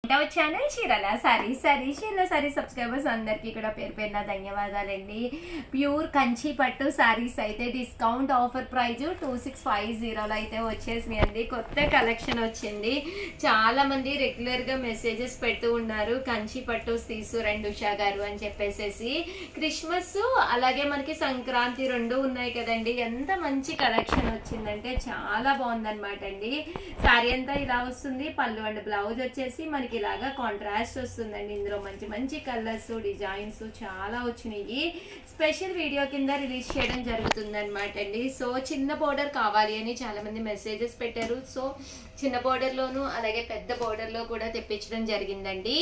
Channel చీరల sorry subscribers అందరికీ కూడా పేరు పేరున ధన్యవాదాలండి. ప్యూర్ కంచి పట్టు సారీస్ అయితే డిస్కౌంట్ ఆఫర్ ప్రైజ్ 2650 అయితే వచ్చేసినాయండి. కొత్త కలెక్షన్ వచ్చింది. చాలా మంది రెగ్యులర్ గా మెసేజెస్ పెడుతూ ఉన్నారు, కంచి పట్టు తీసుకురండి ఉషా గారు అని చెప్పేసి. క్రిస్మస్ అలాగే మనకి సంక్రాంతి రెండు ఉన్నాయి కదండి. ఎంత మంచి కలెక్షన్ వచ్చిందంటే చాలా బాగుందన్నమాట అండి. సారీ అంతా ఇలా వస్తుంది. పళ్ళు అండ్ బ్లౌజ్ వచ్చేసి మనకి ఇలాగా కాంట్రాస్ట్ వస్తుందండి. ఇందులో మంచి మంచి కలర్స్ డిజైన్స్ చాలా వచ్చినాయి. స్పెషల్ వీడియో కింద రిలీజ్ చేయడం జరుగుతుంది అనమాట అండి. సో చిన్న బోర్డర్ కావాలి అని చాలా మంది మెసేజెస్ పెట్టారు. సో చిన్న బోర్డర్ లోను అలాగే పెద్ద బోర్డర్ లో కూడా తెప్పించడం జరిగిందండి.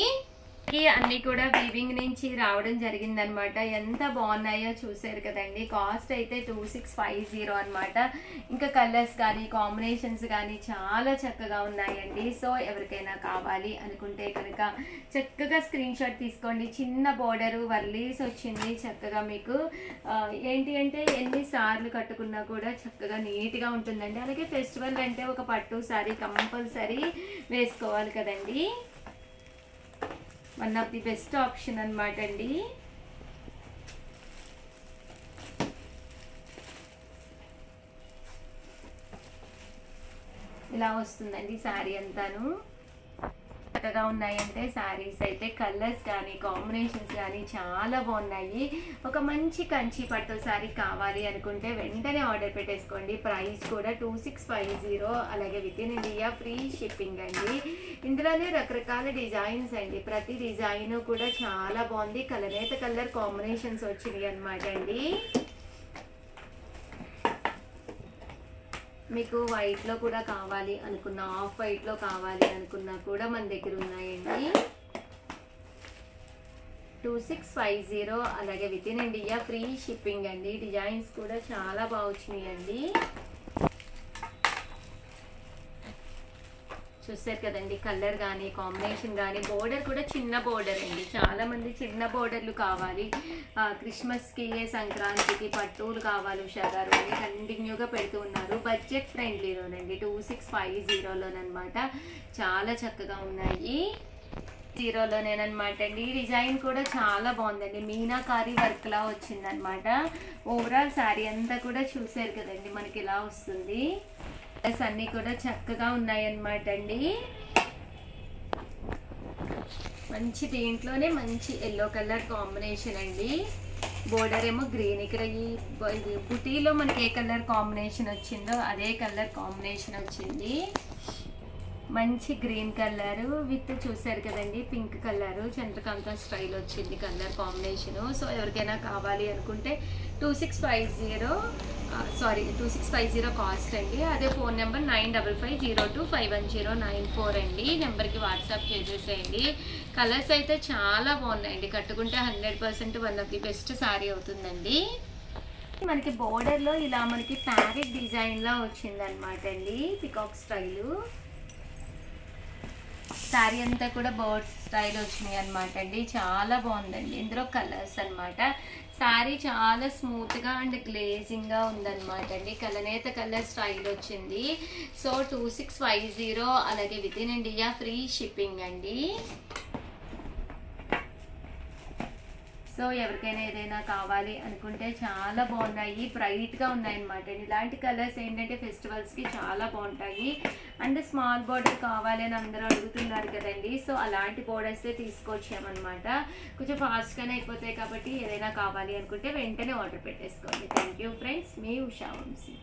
అన్ని కూడా వీవింగ్ నుంచి రావడం జరిగింది అనమాట. ఎంత బాగున్నాయో చూసారు కదండి. కాస్ట్ అయితే 2650 అనమాట. ఇంకా కలర్స్ కానీ కాంబినేషన్స్ కానీ చాలా చక్కగా ఉన్నాయండి. సో ఎవరికైనా కావాలి అనుకుంటే కనుక చక్కగా స్క్రీన్ షాట్ తీసుకోండి. చిన్న బోర్డర్ వర్లీస్ వచ్చింది. చక్కగా మీకు ఏంటి అంటే ఎన్నిసార్లు కట్టుకున్నా కూడా చక్కగా నీట్గా ఉంటుందండి. అలాగే ఫెస్టివల్ అంటే ఒక పట్టు సారీ కంపల్సరీ వేసుకోవాలి కదండి. One of the best option అన్నమాట అండి. ఇలా వస్తుందండి శారీ అంతాను. చక్కగా ఉన్నాయంటే శారీస్ అయితే కలర్స్ కానీ కాంబినేషన్స్ కానీ చాలా బాగున్నాయి. ఒక మంచి కంచి పట్టు శారీ కావాలి అనుకుంటే వెంటనే ఆర్డర్ పెట్టేసుకోండి. ప్రైస్ కూడా 2650, అలాగే with in India free shipping అండి. ఇందులోనే రకరకాల డిజైన్స్ అండి. ప్రతి డిజైన్ కూడా చాలా బాగుంది. కలనేత కలర్ కాంబినేషన్స్ వచ్చినాయి అనమాట అండి. మీకు వైట్లో కూడా కావాలి అనుకున్నా, ఆఫ్ వైట్లో కావాలి అనుకున్నా కూడా మన దగ్గర ఉన్నాయండి. 2650, అలాగే with in India free shipping అండి. డిజైన్స్ కూడా చాలా బాగా వచ్చినాయండి. చూసారు కదండి. కలర్ కానీ కాంబినేషన్ కానీ బోర్డర్ కూడా చిన్న బోర్డర్ అండి. చాలా మంది చిన్న బోర్డర్లు కావాలి, క్రిస్మస్కి సంక్రాంతికి పట్టులు కావాలి ఉషా గారు అని కంటిన్యూగా పెడుతూ ఉన్నారు. బడ్జెట్ ఫ్రెండ్లీలోనండి 2650లోనమాట. చాలా చక్కగా ఉన్నాయి. 0లోనేనమాట అండి. డిజైన్ కూడా చాలా బాగుందండి. మీనాకారి వర్క్ లా వచ్చిందనమాట. ఓవరాల్ శారీ అంతా కూడా చూసారు కదండి. మనకి ఇలా వస్తుంది. అన్ని కూడా చక్కగా ఉన్నాయన్నమాట అండి. మంచి దీంట్లోనే మంచి ఎల్లో కలర్ కాంబినేషన్ అండి. బోర్డర్ ఏమో గ్రీన్. ఇక్కడ ఈ బుటీలో మనకి ఏ కలర్ కాంబినేషన్ వచ్చిందో అదే కలర్ కాంబినేషన్ వచ్చింది. మంచి గ్రీన్ కలర్ విత్ చూసారు కదండి పింక్ కలర్ చంద్రకాంత స్టైల్ వచ్చింది కలర్ కాంబినేషన్. సో ఎవరికైనా కావాలి అనుకుంటే 2650 కాస్ట్ అండి. అదే ఫోన్ నెంబర్ 9550251094 అండి. నెంబర్కి వాట్సాప్ చేసేసేయండి. కలర్స్ అయితే చాలా బాగున్నాయండి. కట్టుకుంటే 100% one of the best sari అవుతుందండి. మనకి బోర్డర్లో ఇలా మనకి ప్యారెట్ డిజైన్లో వచ్చిందనమాట అండి. పికాక్ స్టైలు శారీ అంతా కూడా బర్డ్స్ స్టైల్ వచ్చినాయి అనమాట అండి. చాలా బాగుందండి. ఇందులో కలర్స్ అనమాట. శారీ చాలా స్మూత్గా అండ్ గ్లేజింగ్గా ఉందన్నమాట అండి. కలనేత కలర్ స్టైల్ వచ్చింది. సో 2650, అలాగే with in India free shipping అండి. సో ఎవరికైనా ఏదైనా కావాలి అనుకుంటే చాలా బాగున్నాయి. బ్రైట్గా ఉన్నాయన్నమాట అండి. ఇలాంటి కలర్స్ ఏంటంటే ఫెస్టివల్స్కి చాలా బాగుంటాయి. అండ్ స్మాల్ బోర్డర్ కావాలి అని అందరూ అడుగుతున్నారు కదండి. సో అలాంటి బోర్డర్సే తీసుకొచ్చామన్నమాట. కొంచెం ఫాస్ట్గానే అయిపోతాయి కాబట్టి ఏదైనా కావాలి అనుకుంటే వెంటనే ఆర్డర్ పెట్టేసుకోండి. Thank you friends. మీ ఉషా వంశీ.